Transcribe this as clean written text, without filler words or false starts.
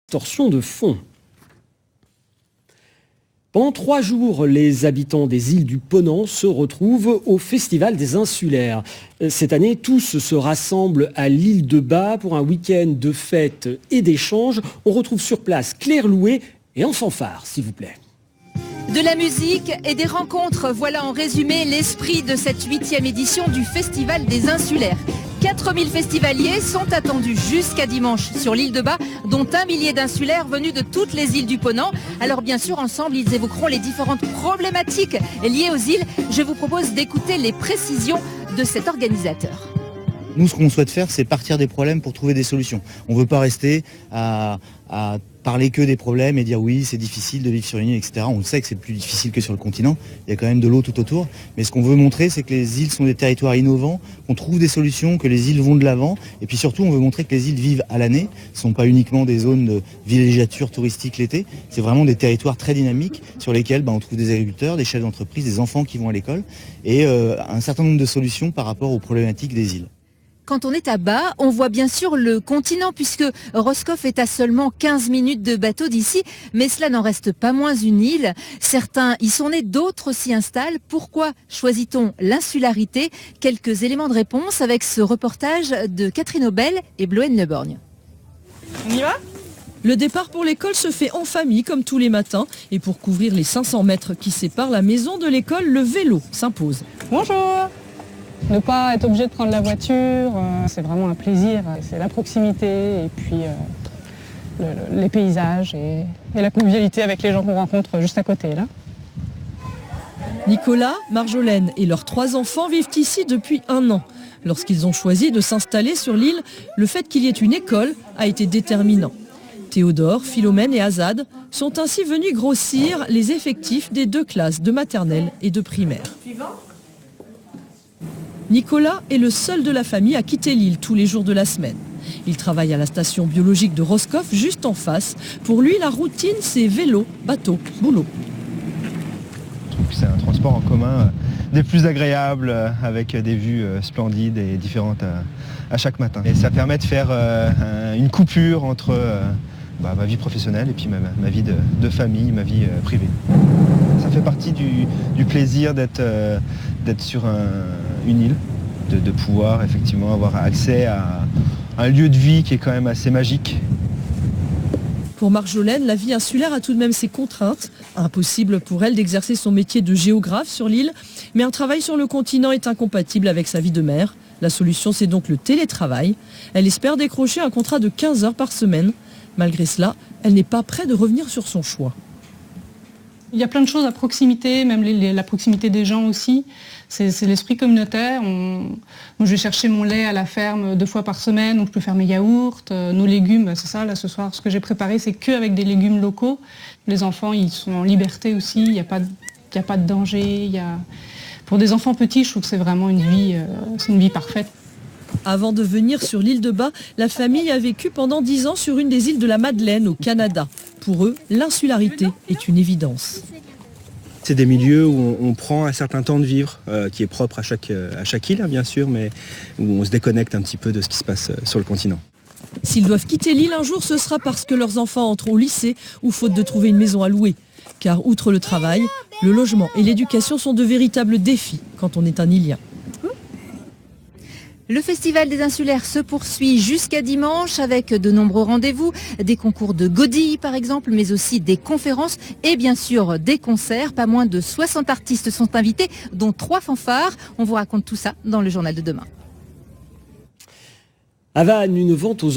Torsion de fond. Pendant 3 jours, les habitants des îles du Ponant se retrouvent au Festival des Insulaires. Cette année, tous se rassemblent à l'île de Bas pour un week-end de fêtes et d'échanges. On retrouve sur place Claire Louet et en fanfare, s'il vous plaît. De la musique et des rencontres, voilà en résumé l'esprit de cette 8e édition du Festival des Insulaires. 4000 festivaliers sont attendus jusqu'à dimanche sur l'île de Bas, dont 1 millier d'insulaires venus de toutes les îles du Ponant. Alors bien sûr, ensemble, ils évoqueront les différentes problématiques liées aux îles. Je vous propose d'écouter les précisions de cet organisateur. Nous, ce qu'on souhaite faire, c'est partir des problèmes pour trouver des solutions. On ne veut pas rester à parler que des problèmes et dire oui, c'est difficile de vivre sur une île, etc. On le sait que c'est plus difficile que sur le continent. Il y a quand même de l'eau tout autour. Mais ce qu'on veut montrer, c'est que les îles sont des territoires innovants, qu'on trouve des solutions, que les îles vont de l'avant. Et puis surtout, on veut montrer que les îles vivent à l'année. Ce ne sont pas uniquement des zones de villégiature touristique l'été. C'est vraiment des territoires très dynamiques sur lesquels on trouve des agriculteurs, des chefs d'entreprise, des enfants qui vont à l'école et un certain nombre de solutions par rapport aux problématiques des îles. Quand on est à Bas, on voit bien sûr le continent puisque Roscoff est à seulement 15 minutes de bateau d'ici, mais cela n'en reste pas moins une île. Certains y sont nés, d'autres s'y installent. Pourquoi choisit-on l'insularité? Quelques éléments de réponse avec ce reportage de Catherine Aubel et Bloën Leborgne. On y va ? Le départ pour l'école se fait en famille comme tous les matins et pour couvrir les 500 mètres qui séparent la maison de l'école, le vélo s'impose. Bonjour. Ne pas être obligé de prendre la voiture, c'est vraiment un plaisir, c'est la proximité et puis les paysages et la convivialité avec les gens qu'on rencontre juste à côté là. Nicolas, Marjolaine et leurs 3 enfants vivent ici depuis 1 an. Lorsqu'ils ont choisi de s'installer sur l'île, le fait qu'il y ait une école a été déterminant. Théodore, Philomène et Azad sont ainsi venus grossir les effectifs des 2 classes de maternelle et de primaire. Nicolas est le seul de la famille à quitter l'île tous les jours de la semaine. Il travaille à la station biologique de Roscoff, juste en face. Pour lui, la routine, c'est vélo, bateau, boulot. Je trouve que c'est un transport en commun des plus agréables, avec des vues splendides et différentes à chaque matin. Et ça permet de faire une coupure entre ma vie professionnelle et puis ma vie de famille, ma vie privée. Ça fait partie du plaisir d'être sur une île, de pouvoir effectivement avoir accès à un lieu de vie qui est quand même assez magique. Pour Marjolaine, la vie insulaire a tout de même ses contraintes. Impossible pour elle d'exercer son métier de géographe sur l'île, mais un travail sur le continent est incompatible avec sa vie de mère. La solution, c'est donc le télétravail. Elle espère décrocher un contrat de 15 heures par semaine. Malgré cela, elle n'est pas prête de revenir sur son choix. Il y a plein de choses à proximité, même la proximité des gens aussi. C'est l'esprit communautaire. Moi, je vais chercher mon lait à la ferme 2 fois par semaine, donc je peux faire mes yaourts, nos légumes. C'est ça, là, ce soir, ce que j'ai préparé, c'est qu'avec des légumes locaux. Les enfants, ils sont en liberté aussi, il n'y a pas de danger. Pour des enfants petits, je trouve que c'est vraiment une vie parfaite. Avant de venir sur l'île de Bas, la famille a vécu pendant 10 ans sur une des îles de la Madeleine, au Canada. Pour eux, l'insularité est une évidence. C'est des milieux où on prend un certain temps de vivre, qui est propre à chaque île, bien sûr, mais où on se déconnecte un petit peu de ce qui se passe sur le continent. S'ils doivent quitter l'île un jour, ce sera parce que leurs enfants entrent au lycée ou faute de trouver une maison à louer. Car outre le travail, le logement et l'éducation sont de véritables défis quand on est un îlien. Le Festival des Insulaires se poursuit jusqu'à dimanche avec de nombreux rendez-vous, des concours de godilles par exemple, mais aussi des conférences et bien sûr des concerts. Pas moins de 60 artistes sont invités, dont 3 fanfares. On vous raconte tout ça dans le journal de demain. À Vannes, une vente aux